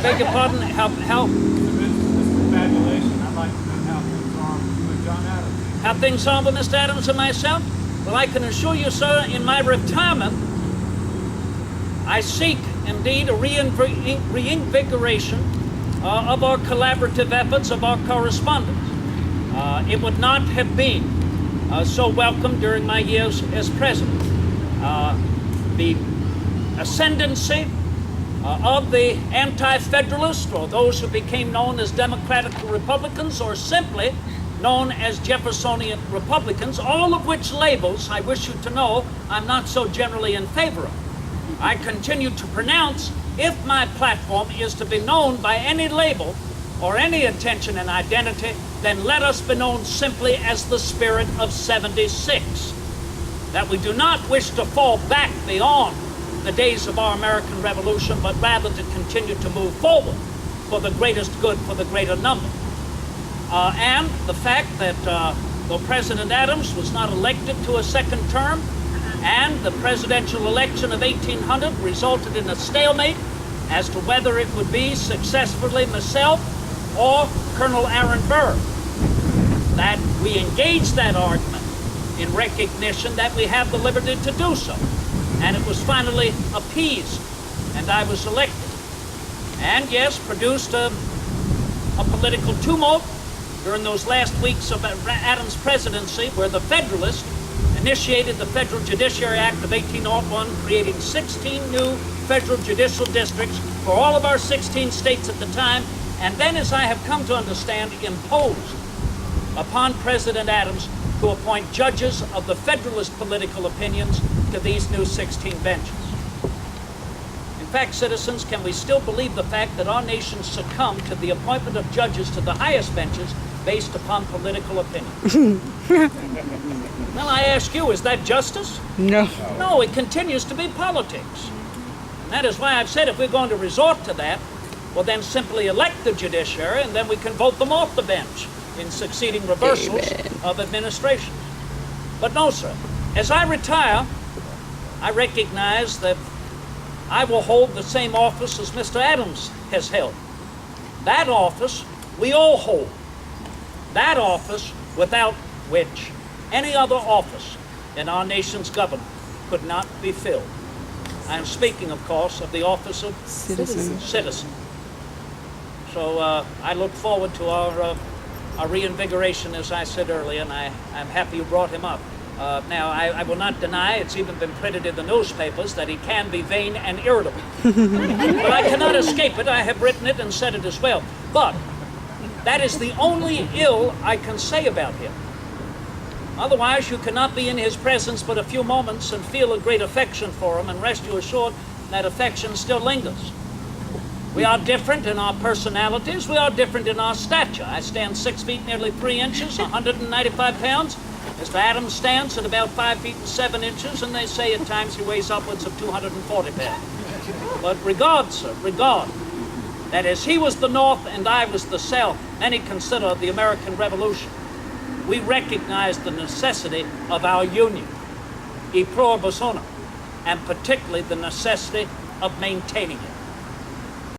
beg your pardon? How Congratulations. I'd like to know how things are with John Adams. how things are with Mr. Adams and myself? Well, I can assure you, sir, in my retirement, I seek indeed a reinvigoration of our collaborative efforts, of our correspondence. It would not have been so welcome during my years as president. The ascendancy of the anti-federalists, or those who became known as Democratic Republicans, or simply known as Jeffersonian Republicans, all of which labels, I wish you to know, I'm not so generally in favor of. I continue to pronounce, if my platform is to be known by any label or any intention and identity, then let us be known simply as the spirit of '76. That we do not wish to fall back beyond the days of our American Revolution, but rather to continue to move forward for the greatest good for the greater number. And the fact that though President Adams was not elected to a second term, and the presidential election of 1800 resulted in a stalemate as to whether it would be successfully myself or Colonel Aaron Burr, that we engaged that argument in recognition that we have the liberty to do so. And it was finally appeased, and I was elected. And yes, produced a political tumult during those last weeks of Adams' presidency, where the Federalists initiated the Federal Judiciary Act of 1801, creating 16 new federal judicial districts for all of our 16 states at the time, and then, as I have come to understand, imposed upon President Adams to appoint judges of the Federalist political opinions to these new 16 benches. In fact, citizens, can we still believe the fact that our nation succumbed to the appointment of judges to the highest benches based upon political opinion? Well, I ask you, is that justice? No. No, it continues to be politics. And that is why I've said if we're going to resort to that, well, then simply elect the judiciary, and then we can vote them off the bench in succeeding reversals of administration. But no, sir. As I retire, I recognize that I will hold the same office as Mr. Adams has held. That office we all hold. That office without which any other office in our nation's government could not be filled. I am speaking, of course, of the office of citizen. So I look forward to our reinvigoration, as I said earlier, and I'm happy you brought him up. Now, I will not deny, it's even been printed in the newspapers, that he can be vain and irritable. But I cannot escape it. I have written it and said it as well. But that is the only ill I can say about him. Otherwise, you cannot be in his presence but a few moments and feel a great affection for him, and rest you assured that affection still lingers. We are different in our personalities. We are different in our stature. I stand 6 feet nearly 3 inches, 195 pounds. Mr. Adams stands at about 5 feet and 7 inches, and they say at times he weighs upwards of 240 pounds. But regard, sir, regard, that as he was the North and I was the South, many consider the American Revolution, we recognize the necessity of our union, e pluribus unum, and particularly the necessity of maintaining it.